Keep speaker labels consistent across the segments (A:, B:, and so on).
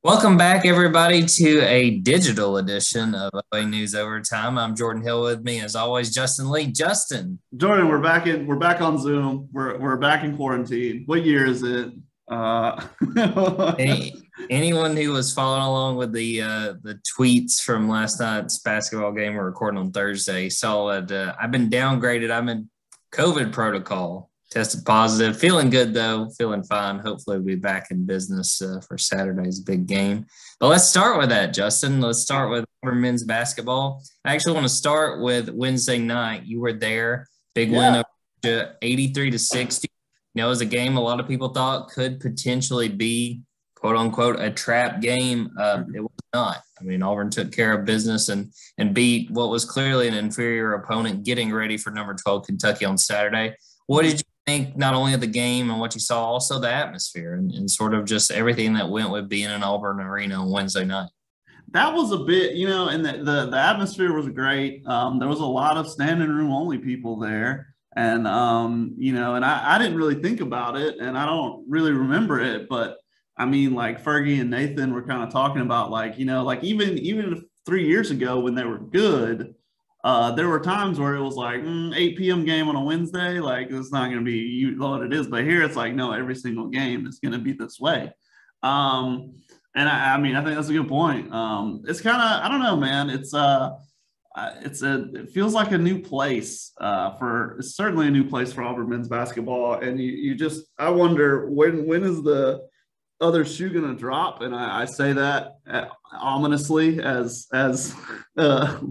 A: Welcome back, everybody, to a digital edition of OA News Overtime. I'm Jordan Hill. With me, as always, Justin Lee. Justin,
B: Jordan, we're back on Zoom. We're back in quarantine. What year is it?
A: anyone who was following along with the tweets from last night's basketball game, we're recording on Thursday, saw that I've been downgraded. I'm in COVID protocol. Tested positive. Feeling good, though. Feeling fine. Hopefully we'll be back in business for Saturday's big game. But let's start with that, Justin. Let's start with Auburn men's basketball. I actually want to start with Wednesday night. You were there. Big win over 83-60. You know, it was a game a lot of people thought could potentially be, quote-unquote, a trap game. It was not. I mean, Auburn took care of business and beat what was clearly an inferior opponent getting ready for number 12 Kentucky on Saturday. What did you think, not only of the game and what you saw, also the atmosphere and sort of just everything that went with being in Auburn Arena on Wednesday night?
B: That was a bit, and the atmosphere was great. There was a lot of standing room only people there. And, and I didn't really think about it and I don't really remember it. But I mean, like Fergie and Nathan were kind of talking about even 3 years ago when they were good, there were times where it was like 8 p.m. game on a Wednesday. Like, it's not going to be what it is. But here it's like, no, every single game is going to be this way. And I mean, I think that's a good point. It's kind of, I don't know, man. It feels like a new place it's certainly a new place for Auburn men's basketball. And I wonder when is the other shoe going to drop? And I say that ominously as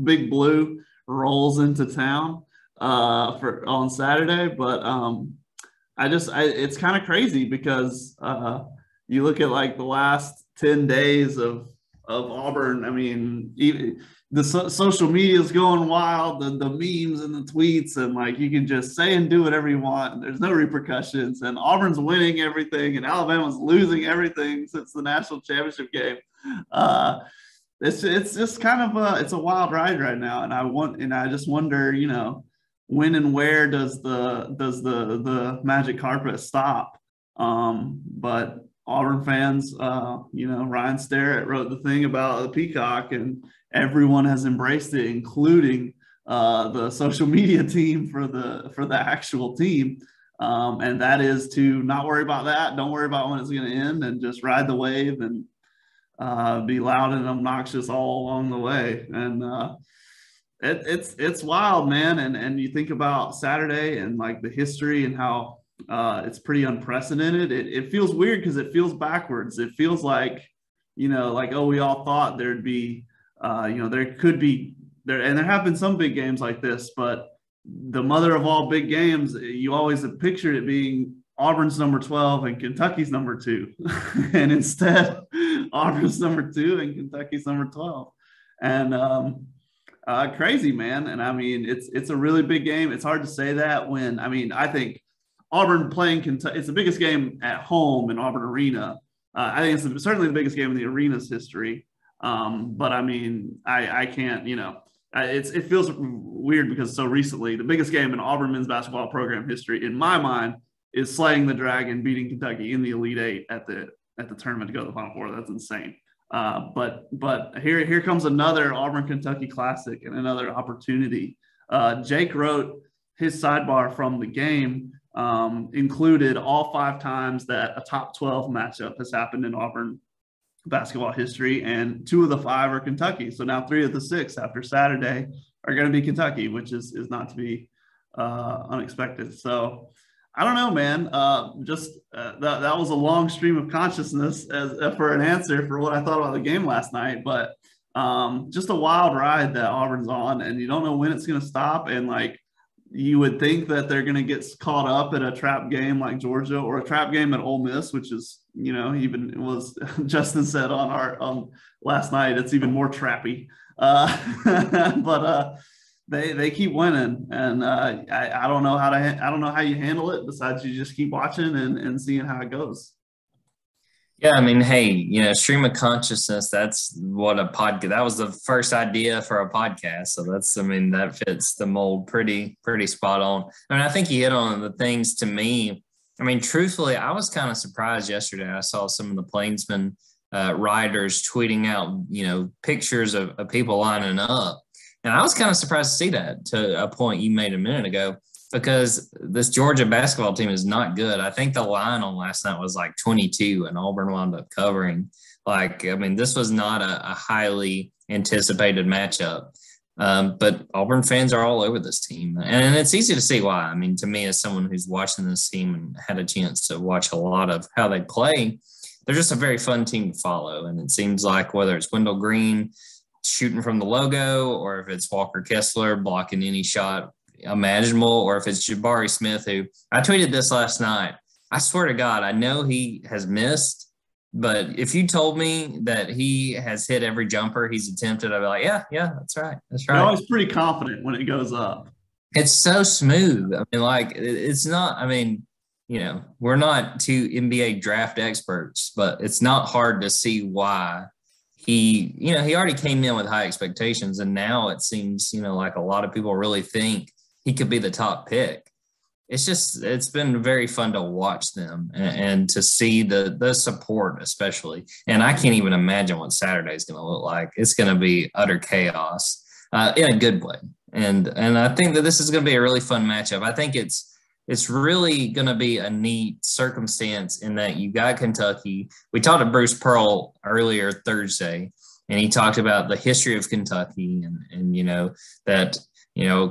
B: Big Blue rolls into town on Saturday. But it's kind of crazy because you look at like the last 10 days of Auburn. I mean, even the social media is going wild, the memes and the tweets, and like you can just say and do whatever you want. And there's no repercussions, and Auburn's winning everything, and Alabama's losing everything since the national championship game. It's just kind of it's a wild ride right now, and I just wonder, when and where does the magic carpet stop? But Auburn fans, Ryan Sterrett wrote the thing about the peacock, and everyone has embraced it, including the social media team for the actual team. And that is to not worry about that. Don't worry about when it's going to end, and just ride the wave and be loud and obnoxious all along the way. And it's wild, man. And you think about Saturday and like the history and how it's pretty unprecedented. It feels weird because it feels backwards. It feels like, we all thought there'd be, there could be there, and there have been some big games like this, but the mother of all big games, you always have pictured it being Auburn's number 12 and Kentucky's number 2. And instead, Auburn's number 2 and Kentucky's number 12. And crazy, man. And I mean, it's a really big game. It's hard to say that when, I think Auburn playing Kentucky, it's the biggest game at home in Auburn Arena. I think it's certainly the biggest game in the arena's history. But I mean, I can't, it feels weird because so recently the biggest game in Auburn men's basketball program history, in my mind, is slaying the Dragon, beating Kentucky in the Elite Eight at the tournament to go to the Final Four. That's insane. But here comes another Auburn Kentucky classic and another opportunity. Jake wrote his sidebar from the game, included all 5 times that a top 12 matchup has happened in Auburn basketball history, and 2 of the 5 are Kentucky. So now 3 of the 6 after Saturday are going to be Kentucky, which is not to be unexpected. So I don't know, man. That was a long stream of consciousness for an answer for what I thought about the game last night. But just a wild ride that Auburn's on, and you don't know when it's going to stop. And like, you would think that they're going to get caught up in a trap game like Georgia or a trap game at Ole Miss, which is, even it was Justin said on last night, it's even more trappy. But they keep winning, and I don't know how you handle it besides you just keep watching and seeing how it goes.
A: Yeah, I mean, hey, stream of consciousness, that's what a podcast, that was the first idea for a podcast. So that fits the mold pretty spot on. I mean, I think you hit on the things to me. I mean, truthfully, I was kind of surprised yesterday. I saw some of the Plainsmen writers tweeting out, pictures of people lining up. And I was kind of surprised to see that, to a point you made a minute ago, because this Georgia basketball team is not good. I think the line on last night was like 22, and Auburn wound up covering. This was not a highly anticipated matchup. But Auburn fans are all over this team. And it's easy to see why. I mean, to me, as someone who's watching this team and had a chance to watch a lot of how they play, they're just a very fun team to follow. And it seems like whether it's Wendell Green shooting from the logo, or if it's Walker Kessler blocking any shot imaginable, or if it's Jabari Smith, who I tweeted this last night. I swear to God, I know he has missed, but if you told me that he has hit every jumper he's attempted, I'd be like, yeah, that's right. That's right.
B: You're always pretty confident when it goes up.
A: It's so smooth. I mean, it's not, we're not two NBA draft experts, but it's not hard to see why he already came in with high expectations, and now it seems, like a lot of people really think he could be the top pick. It's been very fun to watch them and to see the support, especially. And I can't even imagine what Saturday is going to look like. It's going to be utter chaos in a good way. And I think that this is going to be a really fun matchup. I think it's really going to be a neat circumstance in that you got Kentucky. We talked to Bruce Pearl earlier Thursday, and he talked about the history of Kentucky and that –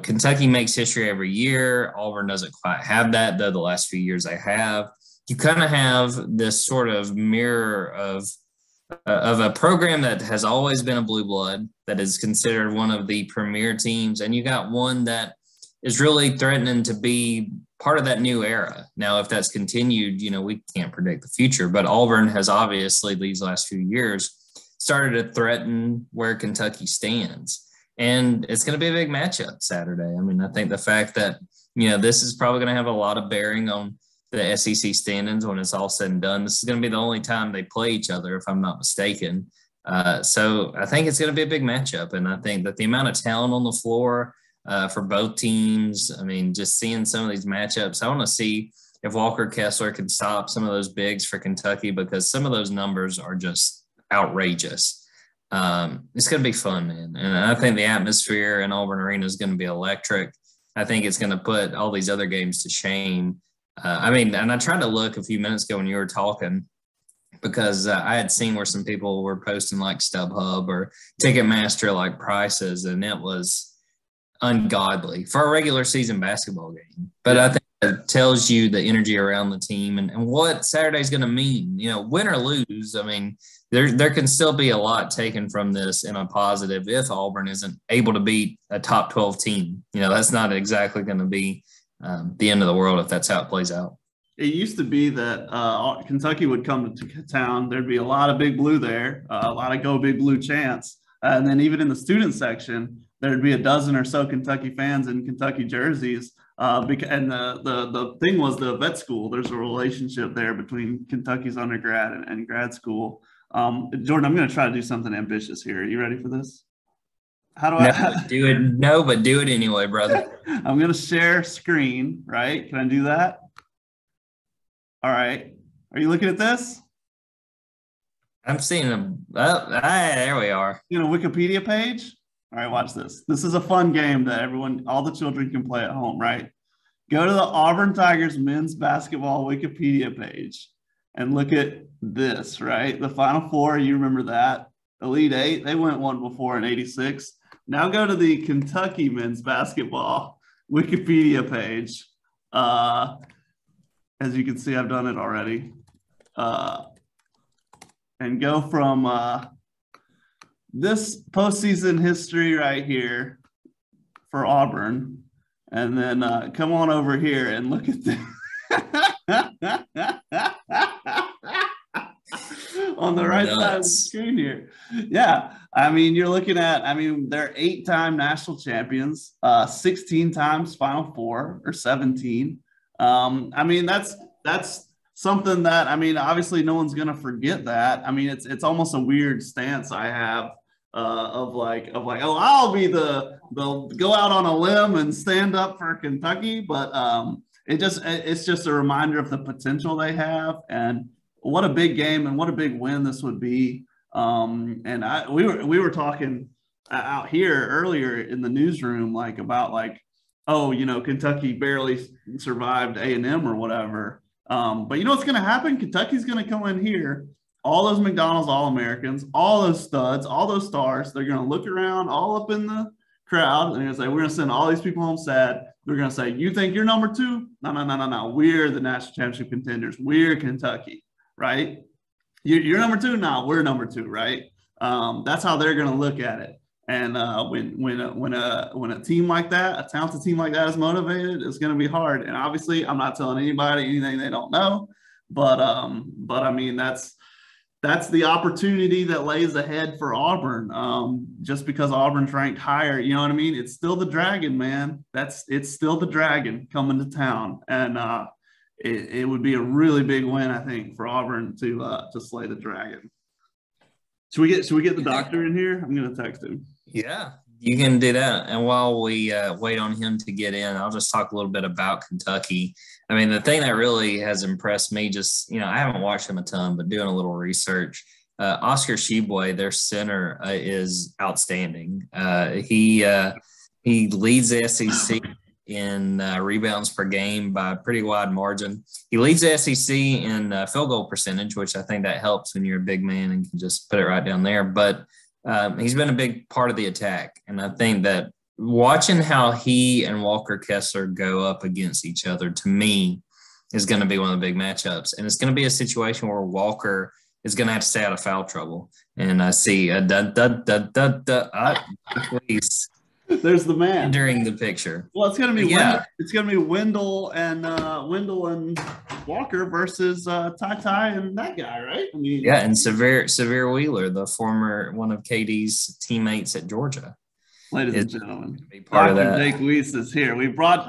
A: Kentucky makes history every year. Auburn doesn't quite have that, though the last few years they have. You kind of have this sort of mirror of a program that has always been a blue blood, that is considered one of the premier teams, and you got one that is really threatening to be part of that new era. Now, if that's continued, we can't predict the future, but Auburn has obviously these last few years started to threaten where Kentucky stands. And it's going to be a big matchup Saturday. I mean, I think the fact that, this is probably going to have a lot of bearing on the SEC standings when it's all said and done. This is going to be the only time they play each other, if I'm not mistaken. So I think it's going to be a big matchup. And I think that the amount of talent on the floor for both teams, I mean, just seeing some of these matchups, I want to see if Walker Kessler can stop some of those bigs for Kentucky, because some of those numbers are just outrageous. It's going to be fun, man. And I think the atmosphere in Auburn Arena is going to be electric. I think it's going to put all these other games to shame. And I tried to look a few minutes ago when you were talking, because I had seen where some people were posting like StubHub or Ticketmaster like prices, and it was ungodly for a regular season basketball game. But I think it tells you the energy around the team and what Saturday's going to mean. Win or lose, I mean, there can still be a lot taken from this in a positive if Auburn isn't able to beat a top 12 team. That's not exactly going to be the end of the world if that's how it plays out.
B: It used to be that Kentucky would come to town. There'd be a lot of Big Blue there, a lot of Go Big Blue chants. And then even in the student section, there'd be a dozen or so Kentucky fans in Kentucky jerseys. And the thing was the vet school. There's a relationship there between Kentucky's undergrad and grad school. Jordan, I'm going to try to do something ambitious here. Are you ready for this? How do I
A: do it? No, but do it anyway, brother.
B: I'm going to share screen, right? Can I do that? All right. Are you looking at this?
A: I'm seeing them. Oh, there we are.
B: You know, Wikipedia page. All right, watch this. This is a fun game that all the children can play at home, right? Go to the Auburn Tigers men's basketball Wikipedia page and look at this, right? The Final Four, you remember that. Elite Eight, they went one before in 86. Now go to the Kentucky men's basketball Wikipedia page. As you can see, I've done it already. And go from this postseason history right here for Auburn, and then come on over here and look at this. On the right side of the screen here. Yeah, I mean, you're looking at, they're 8-time national champions, 16 times Final Four, or 17. That's something that, obviously no one's going to forget that. It's almost a weird stance I have of like, oh, they'll go out on a limb and stand up for Kentucky. But it's just a reminder of the potential they have and what a big game and what a big win this would be. We were talking out here earlier in the newsroom, like about like, oh, Kentucky barely survived A&M or whatever. But you know what's going to happen? Kentucky's going to come in here, all those McDonald's All-Americans, all those studs, all those stars. They're going to look around all up in the crowd and they're going to say, we're going to send all these people home sad. They're going to say, you think you're number 2? No. We're the national championship contenders. We're Kentucky, right? You're number 2? No, we're number 2, right? That's how they're going to look at it. And when a team like that, a talented team like that is motivated, it's going to be hard. And obviously, I'm not telling anybody anything they don't know, but I mean that's the opportunity that lays ahead for Auburn. Just because Auburn's ranked higher, you know what I mean? It's still the Dragon, man. It's still the Dragon coming to town, and it would be a really big win, I think, for Auburn to slay the Dragon. Should we get the doctor in here? I'm going to text him.
A: Yeah, you can do that. And while we wait on him to get in, I'll just talk a little bit about Kentucky. I mean, the thing that really has impressed me, just, I haven't watched him a ton, but doing a little research, Oscar Tshiebwe, their center, is outstanding. He leads the SEC in rebounds per game by a pretty wide margin. He leads the SEC in field goal percentage, which I think that helps when you're a big man and can just put it right down there. But he's been a big part of the attack. And I think that watching how he and Walker Kessler go up against each other, to me, is going to be one of the big matchups. And it's going to be a situation where Walker is going to have to stay out of foul trouble. And I see please.
B: There's the man
A: during the picture.
B: Well, it's gonna be it's gonna be Wendell and Walker versus Ty and that guy, right? I mean,
A: yeah, and Severe Wheeler, the former one of KD's teammates at Georgia.
B: Ladies and gentlemen,
A: be part of that.
B: Jake Weiss is here. We brought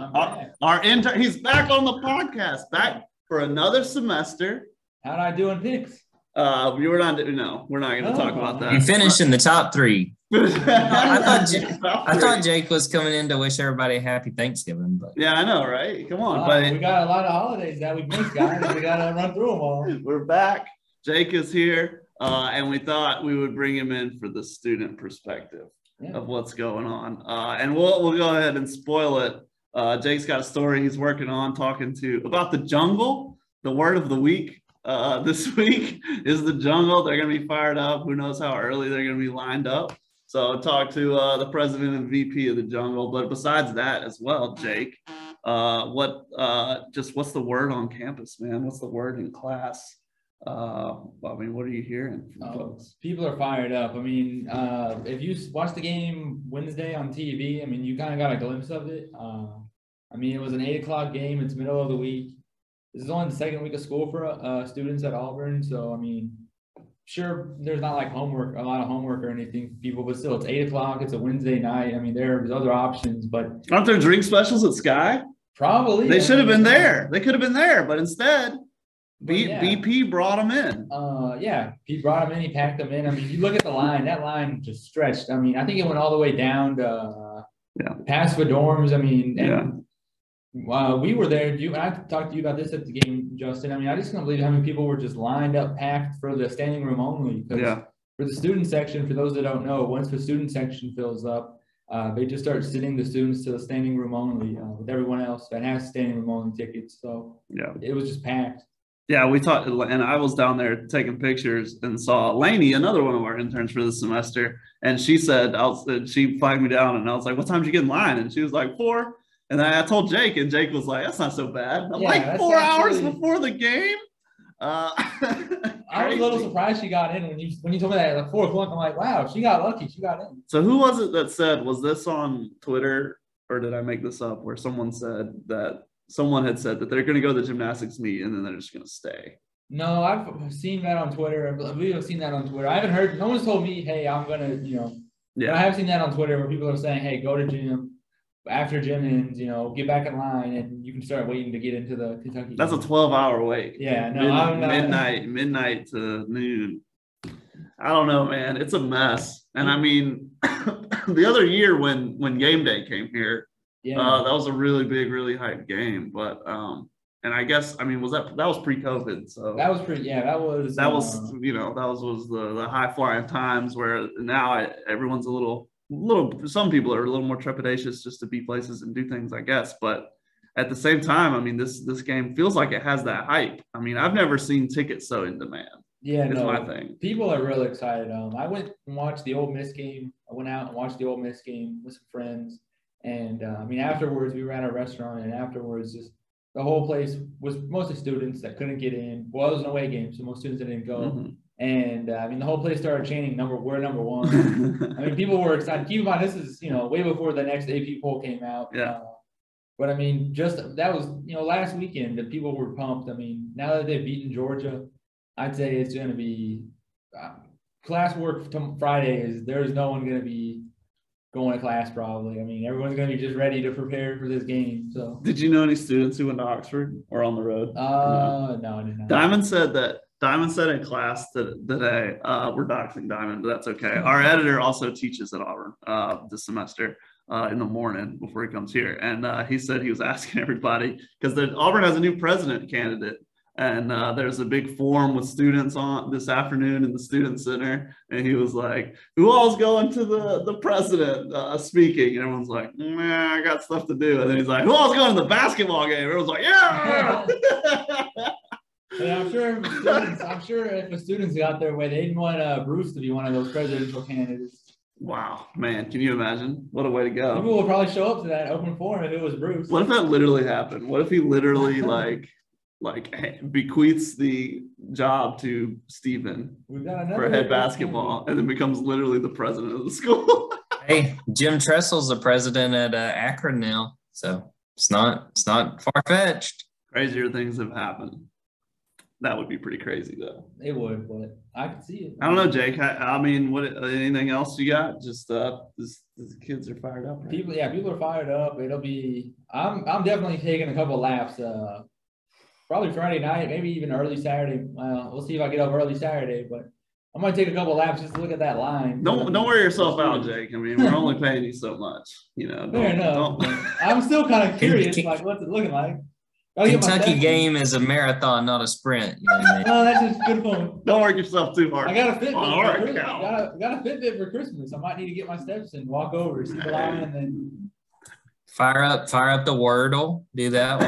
B: our intern. He's back on the podcast, back for another semester.
C: How'd I do in picks?
B: We're not going to talk about that.
A: You finished in the top 3. I thought Jake was coming in to wish everybody a happy Thanksgiving. But
B: yeah, I know, right? Come on, buddy.
C: We got a lot of holidays that we missed, guys. We got to run through them all.
B: We're back. Jake is here, and we thought we would bring him in for the student perspective of what's going on. And we'll go ahead and spoil it. Jake's got a story he's working on talking about the jungle. The word of the week this week is the jungle. They're going to be fired up. Who knows how early they're going to be lined up. So talk to the president and VP of the jungle. But besides that as well, Jake, what's the word on campus, man? What's the word in class? I mean, what are you hearing from folks?
C: People are fired up. I mean, if you watched the game Wednesday on TV, I mean, you kind of got a glimpse of it. I mean, it was an 8:00 game. It's middle of the week. This is only the second week of school for students at Auburn. So, I mean, sure, there's not like a lot of homework or anything for people, but still, it's 8:00. It's a Wednesday night. I mean, there's other options, but
B: aren't there drink specials at Sky?
C: Probably.
B: They should have been there. They could have been there, but instead, BP brought them in.
C: He brought them in. He packed them in. I mean, you look at the line. That line just stretched. I mean, I think it went all the way down to past the dorms. I mean, we were there. I talked to you about this at the game, Justin. I mean, I just can't believe how many people were just lined up, packed for the standing room only. For the student section, for those that don't know, once the student section fills up, they just start sending the students to the standing room only with everyone else that has standing room only tickets. So it was just packed.
B: Yeah, we thought, and I was down there taking pictures and saw Lainey, another one of our interns for the semester, and she said, she flagged me down, and I was like, "What time did you get in line?" And she was like, 4. And then I told Jake, and Jake was like, "That's not so bad." I'm like, 4 hours before the game.
C: I was a little surprised she got in when you told me that at 4:00. I'm like, wow, she got lucky. She got in.
B: So who was it that said? Was this on Twitter, or did I make this up? Where someone had said that they're going to go to the gymnastics meet and then they're just going to stay.
C: No, I've seen that on Twitter. I believe I've seen that on Twitter. I haven't heard. No one's told me, "Hey, I'm going to," But I have seen that on Twitter where people are saying, "Hey, go to gym. After gym ends, get back in line and you can start waiting to get into the Kentucky."
B: That's a 12-hour wait.
C: Yeah, no, I'm not.
B: Midnight to noon. I don't know, man. It's a mess. And I mean, the other year when game day came here, that was a really big, really hyped game. But and And I guess, I mean, that was pre-COVID. So
C: that was pretty, yeah, that was
B: the high flying times where now everyone's a little, some people are a little more trepidatious just to be places and do things, I guess. But at the same time, I mean, this game feels like it has that hype. I mean, I've never seen tickets so in demand.
C: Yeah,
B: it's my thing.
C: People are really excited. I went and watched the Ole Miss game. I went out and watched the Ole Miss game with some friends. And, I mean, afterwards, we were at a restaurant. And afterwards, just the whole place was mostly students that couldn't get in. Well, it was an away game, so most students didn't go. Mm-hmm. And, I mean, the whole place started chanting, we're number one. I mean, people were excited. Keep in mind, this is, way before the next AP poll came out.
B: Yeah.
C: But, I mean, just that was, last weekend that people were pumped. I mean, now that they've beaten Georgia, I'd say it's going to be classwork Friday is there's no one going to be going to class probably. I mean, everyone's going to be just ready to prepare for this game. So,
B: did you know any students who went to Oxford or on the road?
C: No, I did not.
B: Diamond said in class today, we're doxing Diamond, but that's okay. Our editor also teaches at Auburn this semester. In the morning before he comes here. And he said he was asking everybody because Auburn has a new president candidate. And there's a big forum with students on this afternoon in the student center. And he was like, who all's going to the president speaking? And everyone's like, I got stuff to do. And then he's like, who all's going to the basketball game? Everyone's like, yeah.
C: Yeah, I'm sure if the students got their way, they'd want Bruce to be one of those presidential candidates.
B: Wow, man, can you imagine? What a way to go.
C: People would probably show up to that open forum if it was Bruce.
B: What if that literally happened? What if he literally bequeaths the job to Steven for head basketball and then becomes literally the president of the school?
A: Hey, Jim Tressel's the president at Akron now, so it's not far-fetched.
B: Crazier things have happened. That would be pretty crazy, though.
C: It would, but I could see it.
B: I don't know, Jake. I mean, what? Anything else you got? Just the kids are fired up. Right?
C: People are fired up. It'll be. I'm definitely taking a couple laps. Probably Friday night, maybe even early Saturday. We'll see if I get up early Saturday, but I'm gonna take a couple laps just to look at that line.
B: Don't wear yourself out, Jake. I mean, we're only paying you so much.
C: Fair enough. I'm still kind of curious, like what's it looking like.
A: Kentucky game is a marathon, not a sprint.
C: No, that's just good point.
B: Don't work yourself too hard.
C: I got a Fitbit. Got a Fitbit for Christmas. I might need to get my steps and walk over, see the line, and then
A: fire up the Wordle. Do that.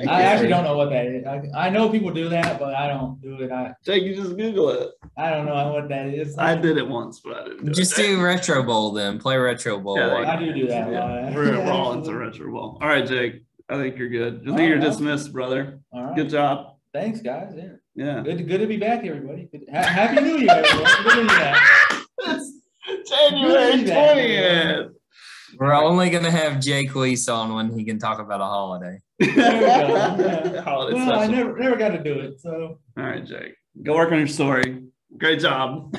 C: I actually don't know what that is. I know people do that, but I don't do it.
B: Jake, you just Google it.
C: I don't know what that is.
B: I did it once, but I didn't.
A: Do Retro Bowl then. Play Retro Bowl.
C: Yeah, I do that.
B: Yeah. We're all into Retro Bowl. All right, Jake. I think you're good. I think you're dismissed, brother.
C: All right.
B: Good job.
C: Thanks, guys.
B: Yeah.
C: Good to be back, everybody. Happy New Year, everyone. Good to be back.
B: It's January 20th.
A: We're only going to have Jake Weiss on when he can talk about a holiday.
C: There we go. Well, I never got to do it. So.
B: All right, Jake. Go work on your story. Great job.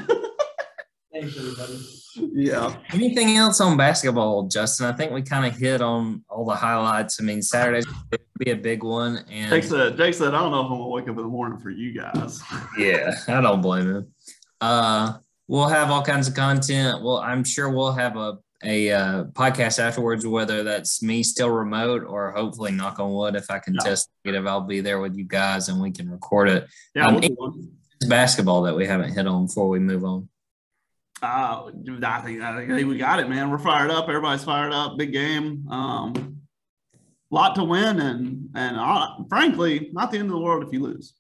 C: Thanks, everybody.
B: Yeah.
A: Anything else on basketball, Justin? I think we kind of hit on all the highlights. I mean, Saturday's going to be a big one. And
B: Jake said, I don't know if I'm going to wake up in the morning for you guys.
A: Yeah, I don't blame him. We'll have all kinds of content. Well, I'm sure we'll have a podcast afterwards, whether that's me still remote or hopefully, knock on wood, if I can test negative, I'll be there with you guys and we can record it.
B: Yeah,
A: it's basketball that we haven't hit on before we move on.
B: I think we got it, man. We're fired up. Everybody's fired up. Big game. Lot to win, and frankly, not the end of the world if you lose.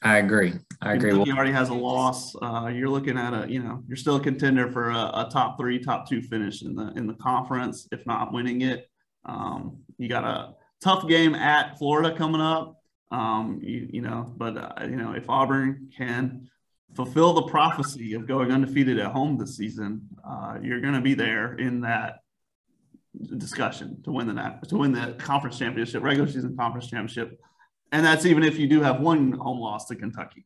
A: I agree.
B: Kentucky already has a loss. You're looking at you're still a contender for a top 3, top 2 finish in the conference, if not winning it. You got a tough game at Florida coming up. If Auburn can fulfill the prophecy of going undefeated at home this season, you're going to be there in that discussion to win the conference championship, regular season conference championship. And that's even if you do have one home loss to Kentucky.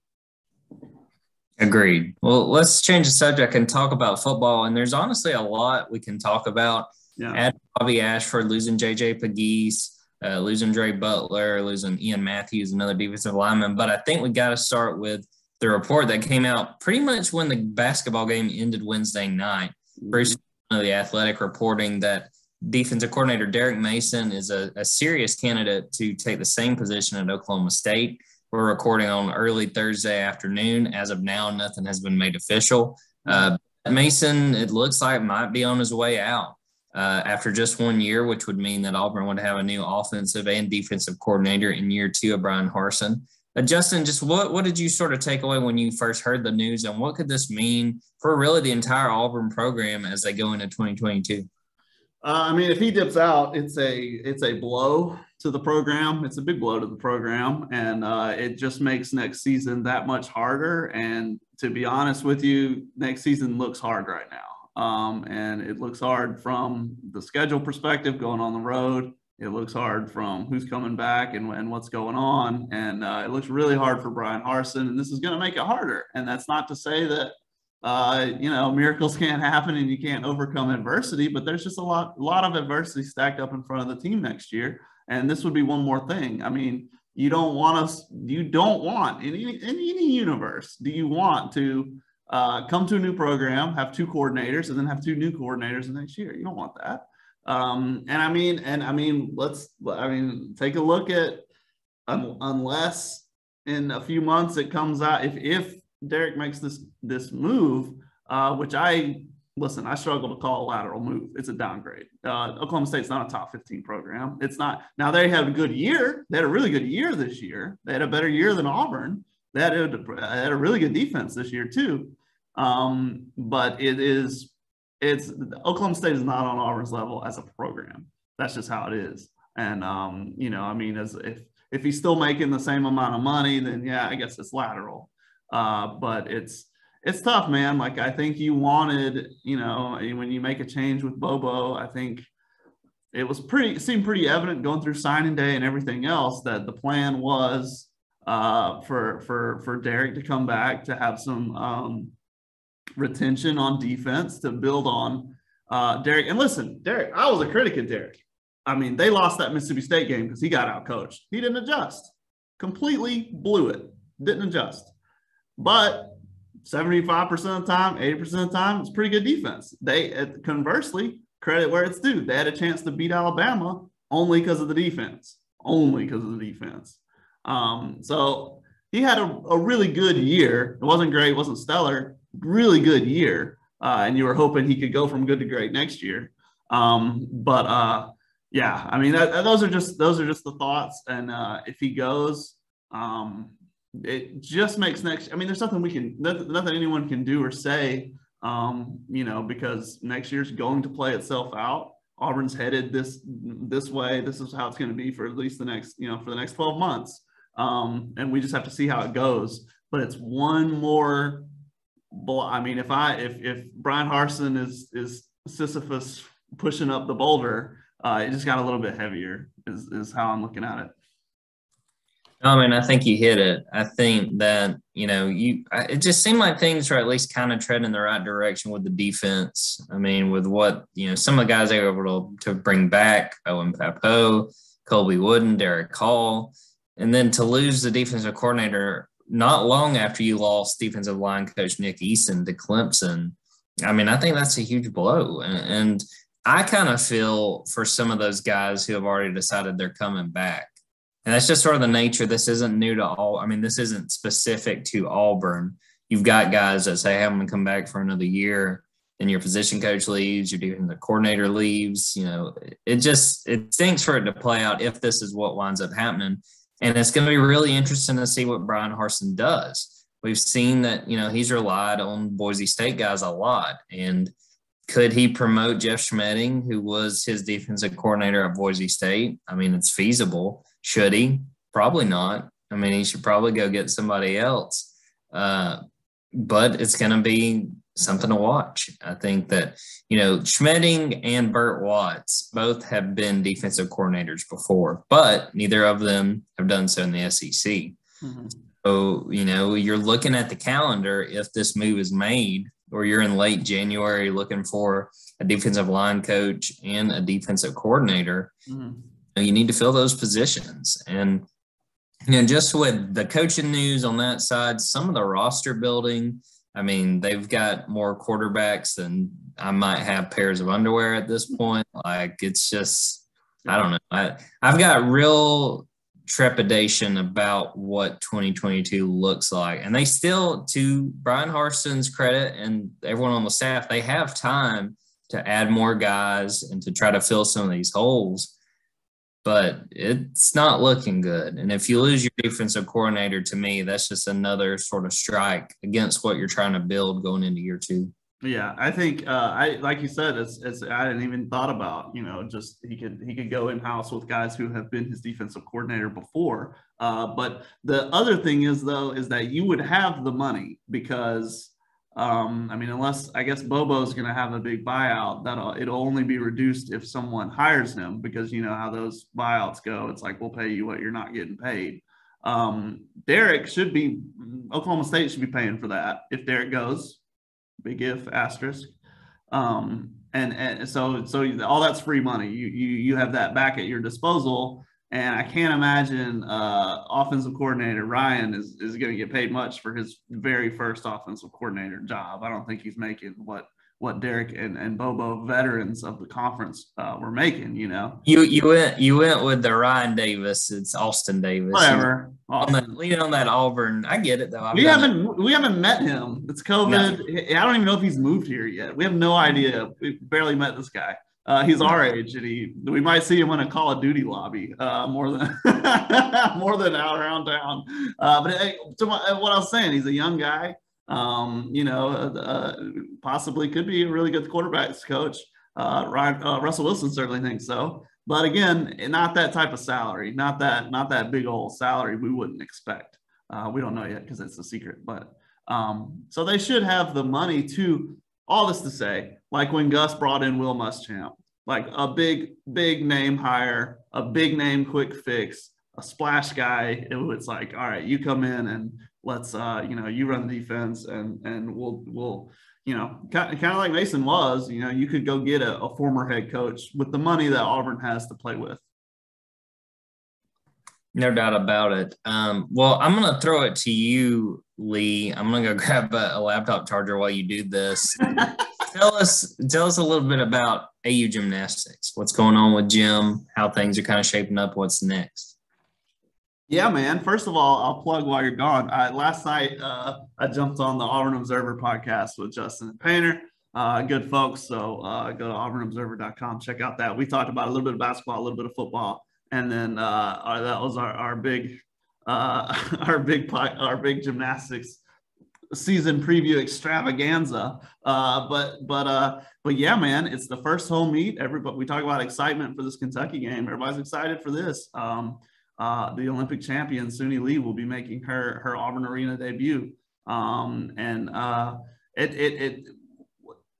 A: Agreed. Well, let's change the subject and talk about football. And there's honestly a lot we can talk about.
B: Yeah.
A: Add Bobby Ashford, losing J.J. Pegues, losing Dre Butler, losing Ian Matthews, another defensive lineman. But I think we got to start with the report that came out pretty much when the basketball game ended Wednesday night. Bruce of The Athletic reporting that defensive coordinator Derek Mason is a serious candidate to take the same position at Oklahoma State. We're recording on early Thursday afternoon. As of now, nothing has been made official. Mason, it looks like, might be on his way out after just 1 year, which would mean that Auburn would have a new offensive and defensive coordinator in year 2 of Brian Harsin. Justin, just what did you sort of take away when you first heard the news, and what could this mean for really the entire Auburn program as they go into 2022?
B: I mean, if he dips out, it's a blow to the program. It's a big blow to the program, and it just makes next season that much harder. And to be honest with you, next season looks hard right now. And it looks hard from the schedule perspective, going on the road. It looks hard from who's coming back and what's going on. And it looks really hard for Brian Harsin, and this is going to make it harder. And that's not to say that, miracles can't happen and you can't overcome adversity, but there's just a lot of adversity stacked up in front of the team next year. And this would be one more thing. I mean, you don't want in any universe, do you want to come to a new program, have 2 coordinators, and then have 2 new coordinators the next year? You don't want that. Take a look at, unless in a few months it comes out, if Derek makes this move, which I struggle to call a lateral move. It's a downgrade. Oklahoma State's not a top 15 program. It's not. Now, they had a good year. They had a really good year this year. They had a better year than Auburn. They had a really good defense this year too. But Oklahoma State is not on Auburn's level as a program. That's just how it is. And, if he's still making the same amount of money, then yeah, I guess it's lateral. But it's tough, man. Like, I think you wanted, when you make a change with Bobo, I think it seemed pretty evident going through signing day and everything else that the plan was for Derek to come back, to have some retention on defense, to build on Derek. And listen, Derek, I was a critic of Derek. I mean, they lost that Mississippi State game because he got out-coached. He didn't adjust. Completely blew it. Didn't adjust. But 75% of the time, 80% of the time, it's pretty good defense. They, conversely, credit where it's due. They had a chance to beat Alabama only because of the defense. So he had a really good year. It wasn't great, wasn't stellar, really good year. And you were hoping he could go from good to great next year. Yeah, I mean, those are just the thoughts. And if he goes, it just makes there's nothing anyone can do or say, because next year's going to play itself out. Auburn's headed this way. This is how it's going to be for at least the next 12 months. And we just have to see how it goes. But it's one more. I mean, if Brian Harsin is Sisyphus pushing up the boulder, it just got a little bit heavier. Is how I'm looking at it.
A: I mean, I think you hit it. I think that, it just seemed like things were at least kind of treading in the right direction with the defense. I mean, with what, some of the guys they were able to bring back, Owen Papo, Colby Wooden, Derek Hall, and then to lose the defensive coordinator not long after you lost defensive line coach Nick Eason to Clemson. I mean, I think that's a huge blow. And I kind of feel for some of those guys who have already decided they're coming back. And that's just sort of the nature. This isn't new to all. I mean, this isn't specific to Auburn. You've got guys that say, hey, I'm going to come back for another year. And your position coach leaves, your defensive coordinator leaves. It stinks for it to play out if this is what winds up happening. And it's going to be really interesting to see what Brian Harsin does. We've seen that, he's relied on Boise State guys a lot. And could he promote Jeff Schmedding, who was his defensive coordinator at Boise State? I mean, it's feasible. Should he? Probably not. I mean, he should probably go get somebody else. But it's going to be something to watch. I think that, Schmedding and Burt Watts both have been defensive coordinators before, but neither of them have done so in the SEC. Mm-hmm. So, you're looking at the calendar if this move is made, or you're in late January looking for a defensive line coach and a defensive coordinator. Mm-hmm. You need to fill those positions. And, just with the coaching news on that side, some of the roster building, I mean, they've got more quarterbacks than I might have pairs of underwear at this point. Like, it's just, I don't know. I've got real trepidation about what 2022 looks like. And they still, to Brian Harson's credit and everyone on the staff, they have time to add more guys and to try to fill some of these holes. But it's not looking good. And if you lose your defensive coordinator, to me, that's just another sort of strike against what you're trying to build going into year 2.
B: Yeah, I think like you said, it's I didn't even thought about, just he could go in house with guys who have been his defensive coordinator before. But the other thing is that you would have the money because unless I guess Bobo's going to have a big buyout, it'll only be reduced if someone hires him, because you know how those buyouts go. It's like, we'll pay you what you're not getting paid. Derek Oklahoma State should be paying for that if Derek goes. Big if, asterisk. And so all that's free money. You have that back at your disposal. And I can't imagine offensive coordinator Ryan is going to get paid much for his very first offensive coordinator job. I don't think he's making what Derek and Bobo, veterans of the conference, were making. You
A: went with the Ryan Davis. It's Austin Davis.
B: Whatever.
A: Leaning on that Auburn. I get it though.
B: We haven't met him. It's COVID. No. I don't even know if he's moved here yet. We have no idea. We barely met this guy. He's our age, and we might see him in a Call of Duty lobby more than out around town. What I was saying, he's a young guy. Possibly could be a really good quarterbacks coach. Russell Wilson certainly thinks so. But again, not that type of salary, not that big old salary we wouldn't expect. We don't know yet because it's a secret. But so they should have the money to, all this to say, like when Gus brought in Will Muschamp, like a big name hire, a big name quick fix, a splash guy. It's like, all right, you come in and let's you run the defense and we'll kind of like Mason was, you could go get a former head coach with the money that Auburn has to play with.
A: No doubt about it. Well, I'm going to throw it to you, Lee. I'm going to go grab a laptop charger while you do this. Tell us a little bit about AU gymnastics. What's going on with gym, how things are kind of shaping up, what's next?
B: Yeah, man. First of all, I'll plug while you're gone. Last night, I jumped on the Auburn Observer podcast with Justin and Painter. Good folks. So go to auburnobserver.com. Check out that. We talked about a little bit of basketball, a little bit of football. And then that was our big gymnastics season preview extravaganza. But yeah, man, it's the first home meet. We talk about excitement for this Kentucky game. Everybody's excited for this. The Olympic champion Suni Lee will be making her Auburn Arena debut.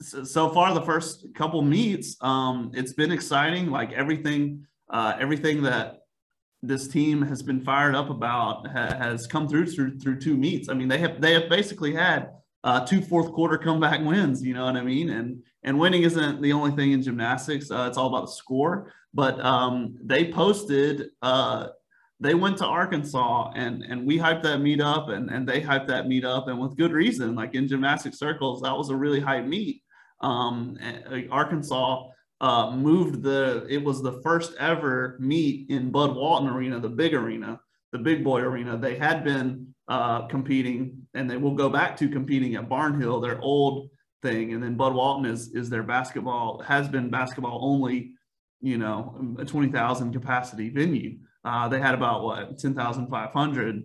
B: So far the first couple meets, it's been exciting. Like everything that this team has been fired up about has come through 2 meets. I mean, they have basically had 2 fourth quarter comeback wins. You know what I mean? And winning isn't the only thing in gymnastics. It's all about the score. But they posted. They went to Arkansas and we hyped that meet up and they hyped that meet up, and with good reason. Like in gymnastic circles, that was a really hype meet. Arkansas it was the first ever meet in Bud Walton Arena, the big boy arena. They had been competing, and they will go back to competing at Barnhill, their old thing. And then Bud Walton is their has been basketball only, a 20,000 capacity venue. They had about 10,500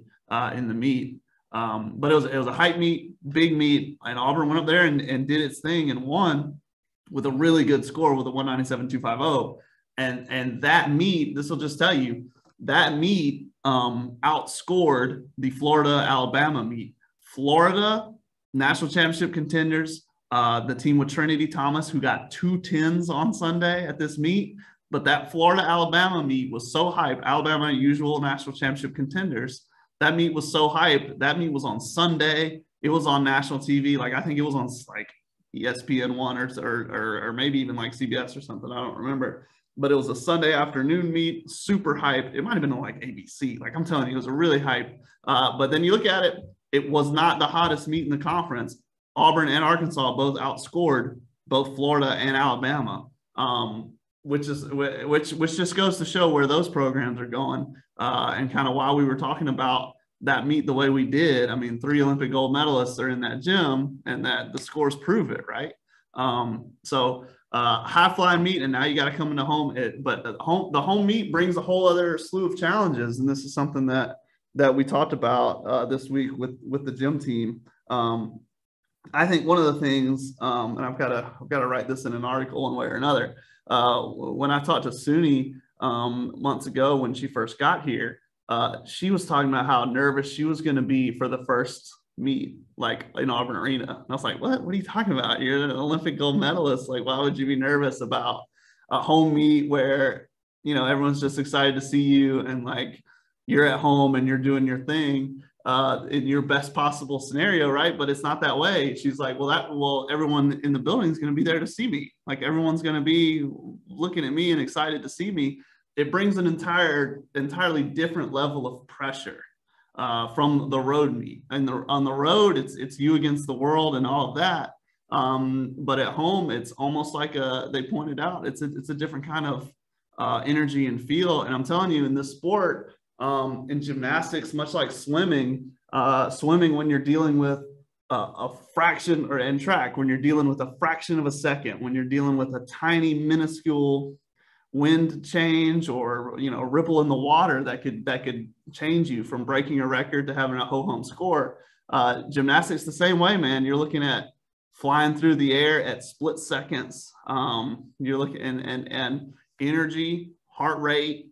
B: in the meet. But it was a hype meet, big meet, and Auburn went up there and did its thing and won with a really good score with a 197.250. And that meet, this will just tell you, that meet outscored the Florida-Alabama meet. Florida, national championship contenders, the team with Trinity Thomas, who got 2 10s on Sunday at this meet. But that Florida-Alabama meet was so hype. Alabama, usual national championship contenders. That meet was so hype. That meet was on Sunday. It was on national TV. Like, I think it was on like ESPN1 or maybe even like CBS or something. I don't remember. But it was a Sunday afternoon meet, super hype. It might have been on like ABC. Like, I'm telling you, it was a really hype. But then you look at it, it was not the hottest meet in the conference. Auburn and Arkansas both outscored both Florida and Alabama, which just goes to show where those programs are going, and kind of why we were talking about that meet the way we did. I mean, 3 Olympic gold medalists are in that gym, and that the scores prove it, right? High flying meet, and now you got to come into home. But the home meet brings a whole other slew of challenges, and this is something that we talked about this week with the gym team. I think one of the things, and I've got to write this in an article one way or another. When I talked to Suni months ago when she first got here, she was talking about how nervous she was going to be for the first meet, like in Auburn Arena. And I was like, what are you talking about? You're an Olympic gold medalist. Like, why would you be nervous about a home meet where, everyone's just excited to see you, and like you're at home and you're doing your thing in your best possible scenario, right? But it's not that way. She's like, well, everyone in the building is going to be there to see me. Like, everyone's going to be looking at me and excited to see me. It brings an entirely different level of pressure from the road meet. And on the road, it's you against the world and all of that. But at home, it's almost like they pointed out, it's a different kind of energy and feel. And I'm telling you, in this sport, in gymnastics, much like swimming, when you're dealing with a fraction, or in track, when you're dealing with a fraction of a second, when you're dealing with a tiny, minuscule wind change or ripple in the water that could change you from breaking a record to having a ho-hum score. Gymnastics the same way, man. You're looking at flying through the air at split seconds. You're looking and energy, heart rate,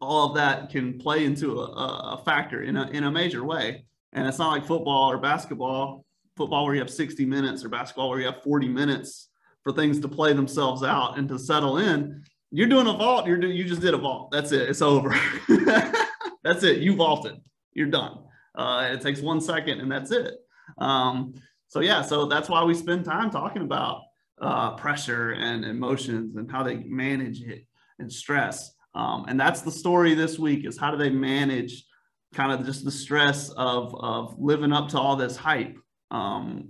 B: all of that can play into a factor in a major way. And it's not like football or basketball where you have 60 minutes, or basketball where you have 40 minutes for things to play themselves out and to settle in. You're doing a vault. You just did a vault. That's it. It's over. That's it. You vaulted. You're done. It takes 1 second and that's it. So that's why we spend time talking about pressure and emotions and how they manage it and stress. And that's the story this week, is how do they manage kind of just the stress of living up to all this hype and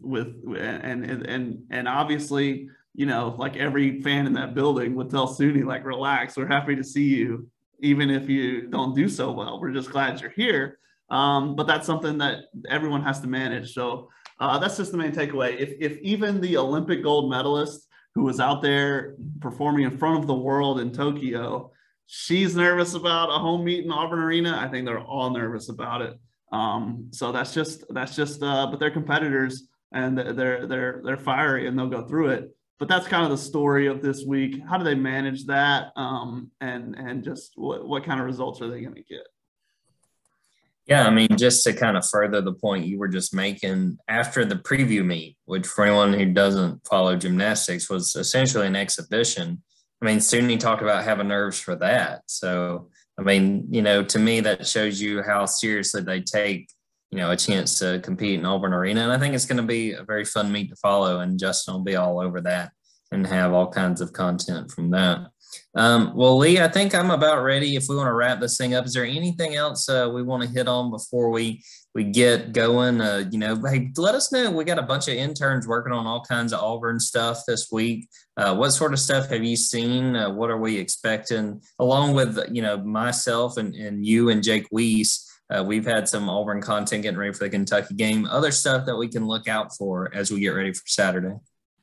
B: obviously, like every fan in that building would tell Suni, like, relax, we're happy to see you, even if you don't do so well. We're just glad you're here. But that's something that everyone has to manage. So that's just the main takeaway. If even the Olympic gold medalist who was out there performing in front of the world in Tokyo, she's nervous about a home meet in Auburn Arena, I think they're all nervous about it. So that's just, but they're competitors and they're fiery and they'll go through it. But that's kind of the story of this week. How do they manage that? And just what kind of results are they going to get?
A: Yeah, I mean, just to kind of further the point you were just making, after the preview meet, which for anyone who doesn't follow gymnastics was essentially an exhibition. I mean, Suni talked about having nerves for that. So, I mean, to me, that shows you how seriously they take, a chance to compete in Auburn Arena. And I think it's going to be a very fun meet to follow. And Justin will be all over that and have all kinds of content from that. Well, Lee, I think I'm about ready if we want to wrap this thing up. Is there anything else we want to hit on before we get going? Hey, let us know. We got a bunch of interns working on all kinds of Auburn stuff this week. What sort of stuff have you seen? What are we expecting? Along with, myself and you and Jake Weiss, we've had some Auburn content getting ready for the Kentucky game. Other stuff that we can look out for as we get ready for Saturday.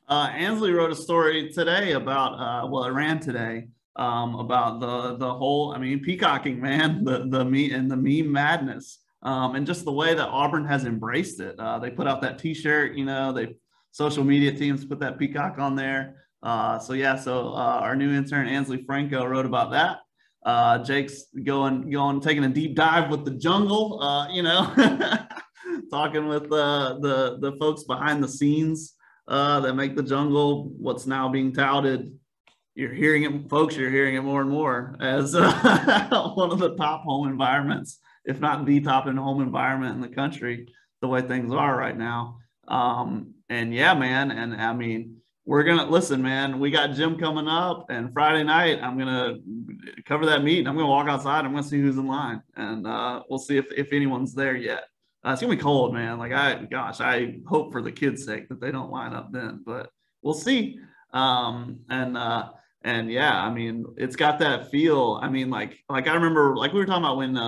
B: Ansley wrote a story today about, it ran today, about the whole, peacocking, man, the meme madness, and just the way that Auburn has embraced it. They put out that T-shirt, social media teams put that peacock on there. So our new intern, Ansley Franco, wrote about that. Jake's taking a deep dive with the jungle, talking with the folks behind the scenes that make the jungle what's now being touted. You're hearing it more and more as one of the top home environments, if not the top home environment in the country, the way things are right now. And yeah, man. And we're going to listen, man, we got gym coming up, and Friday night, I'm going to cover that meet, and I'm going to walk outside. I'm going to see who's in line, and we'll see if anyone's there yet. It's going to be cold, man. I hope for the kids' sake that they don't line up then, but we'll see. And yeah, I mean, it's got that feel. I mean, like I remember, like we were talking about when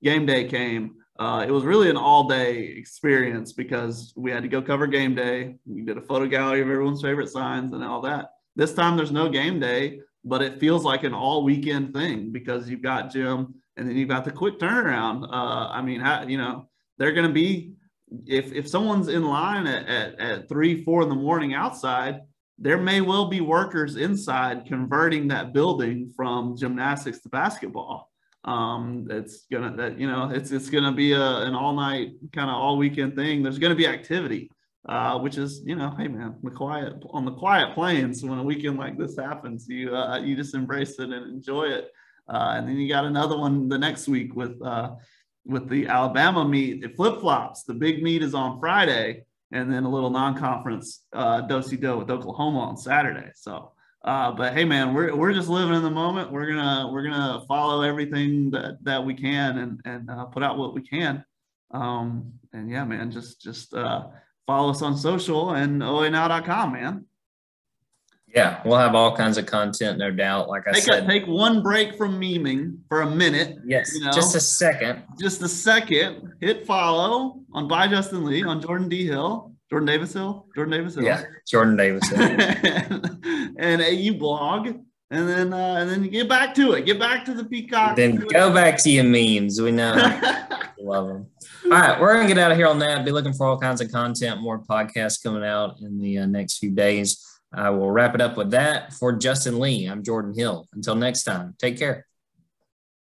B: game day came. It was really an all-day experience because we had to go cover game day. We did a photo gallery of everyone's favorite signs and all that. This time there's no game day, but it feels like an all-weekend thing because you've got gym and then you've got the quick turnaround. I mean, you know, they're going to be if someone's in line at 3-4 in the morning outside, there may well be workers inside converting that building from gymnastics to basketball. It's gonna be an all night kind of all weekend thing. There's gonna be activity, which is, you know, hey man, on the quiet plains, when a weekend like this happens, you just embrace it and enjoy it. And then you got another one the next week with the Alabama meet. It flip flops. The big meet is on Friday, and then a little non-conference do-si-do with Oklahoma on Saturday. So, but hey, man, we're just living in the moment. We're gonna follow everything that we can and put out what we can. And yeah, man, just follow us on social and oanow.com, man.
A: Yeah, we'll have all kinds of content, no doubt. Like I said,
B: take one break from memeing for a minute.
A: Yes, you know, just a second.
B: Just a second. Hit follow on By Justin Lee on Jordan D. Hill. Jordan Davis Hill.
A: Yeah, Jordan Davis Hill.
B: and AU blog. And then you get back to it. Get back to the Peacock.
A: Then go back to your memes. We know. Love them. All right, we're going to get out of here on that. Be looking for all kinds of content, more podcasts coming out in the next few days. I will wrap it up with that. For Justin Lee, I'm Jordan Hill. Until next time, take care.